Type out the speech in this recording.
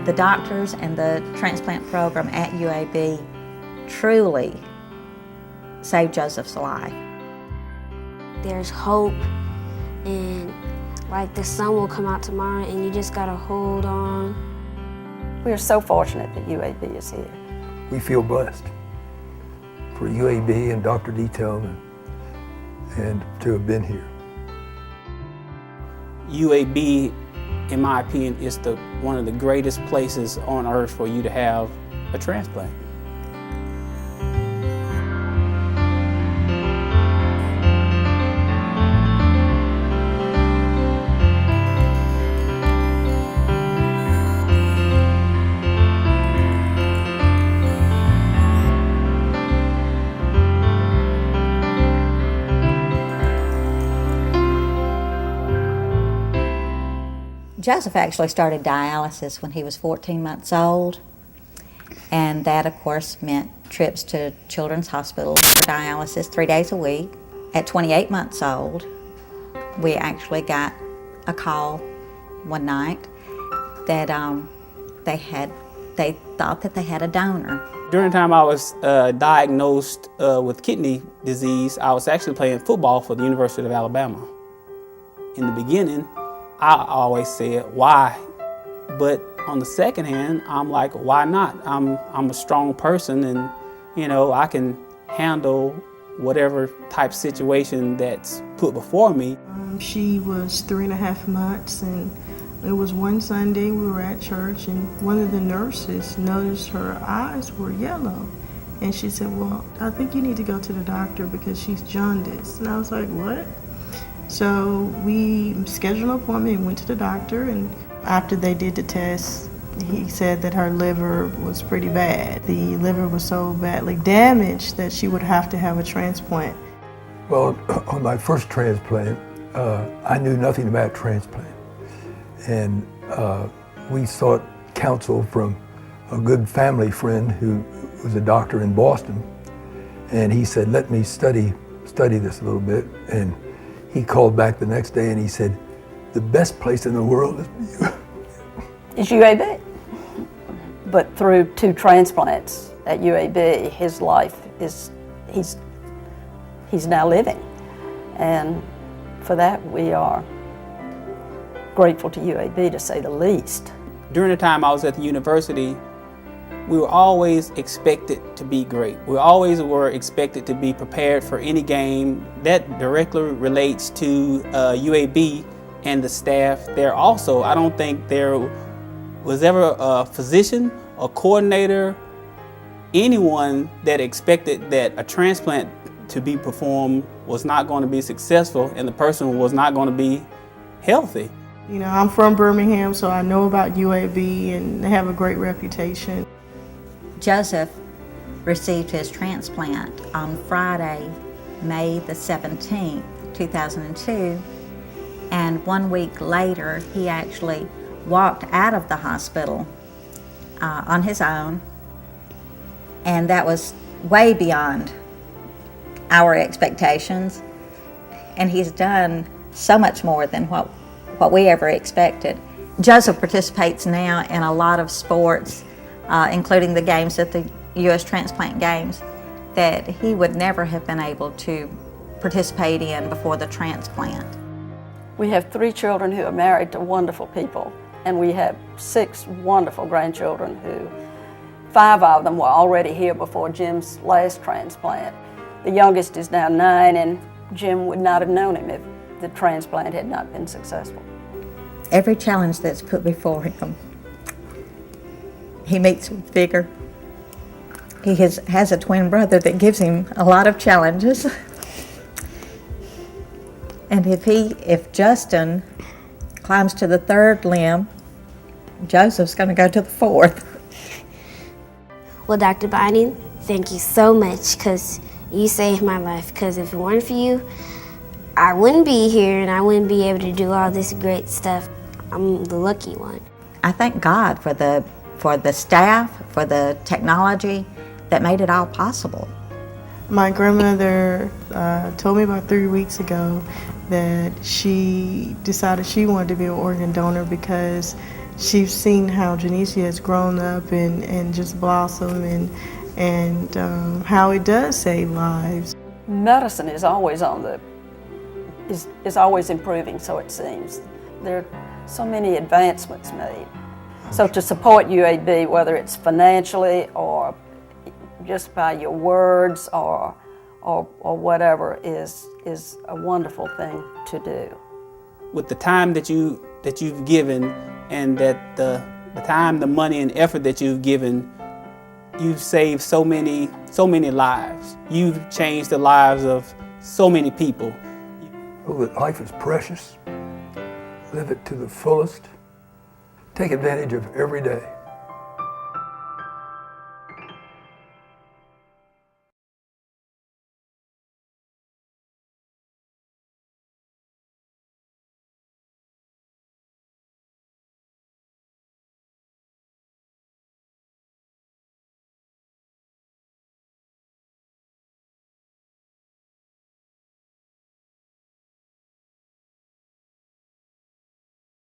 The doctors and the transplant program at UAB truly saved Joseph's life. There's hope, and like the sun will come out tomorrow, and you just gotta hold on. We are so fortunate that UAB is here. We feel blessed for UAB and Dr. Detail and to have been here. UAB, in my opinion, is one of the greatest places on earth for you to have a transplant. Joseph actually started dialysis when he was 14 months old, and that of course meant trips to Children's Hospital for dialysis 3 days a week. At 28 months old, we actually got a call one night that they thought that they had a donor. During the time I was diagnosed with kidney disease, I was actually playing football for the University of Alabama. In the beginning, I always said, why? But on the second hand, I'm like, why not? I'm a strong person, and I can handle whatever type situation that's put before me. She was 3.5 months, and it was one Sunday we were at church, and one of the nurses noticed her eyes were yellow. And she said, well, I think you need to go to the doctor because she's jaundiced. And I was like, what? So we scheduled an appointment and went to the doctor, and after they did the test, he said that her liver was pretty bad. The liver was so badly damaged that she would have to have a transplant. Well, on my first transplant, I knew nothing about transplant. And we sought counsel from a good family friend who was a doctor in Boston. And he said, let me study this a little bit. And he called back the next day and he said, the best place in the world is UAB. But through 2 transplants at UAB, his life he's now living. And for that, we are grateful to UAB, to say the least. During the time I was at the university, we were always expected to be great. We always were expected to be prepared for any game. That directly relates to UAB and the staff there also. I don't think there was ever a physician, a coordinator, anyone that expected that a transplant to be performed was not going to be successful and the person was not going to be healthy. I'm from Birmingham, so I know about UAB, and they have a great reputation. Joseph received his transplant on Friday, May the 17th, 2002, and 1 week later he actually walked out of the hospital on his own, and that was way beyond our expectations, and he's done so much more than what we ever expected. Joseph participates now in a lot of sports, including the games at the U.S. Transplant Games, that he would never have been able to participate in before the transplant. We have 3 children who are married to wonderful people, and we have 6 wonderful grandchildren who 5 of them were already here before Jim's last transplant. The youngest is now 9, and Jim would not have known him if the transplant had not been successful. Every challenge that's put before him, he meets with vigor. He has a twin brother that gives him a lot of challenges. And if Justin climbs to the 3rd limb, Joseph's going to go to the 4th. Well, Dr. Biden, thank you so much, because you saved my life. Because if it weren't for you, I wouldn't be here and I wouldn't be able to do all this great stuff. I'm the lucky one. I thank God for the staff, for the technology that made it all possible. My grandmother told me about 3 weeks ago that she decided she wanted to be an organ donor because she's seen how Janicia has grown up and just blossom and how it does save lives. Medicine is always is always improving, so it seems. There are so many advancements made. So to support UAB, whether it's financially or just by your words or whatever, is a wonderful thing to do. With the time that you've given, and that the time, the money, and effort that you've given, you've saved so many lives. You've changed the lives of so many people. Know that life is precious. Live it to the fullest. Take advantage of every day.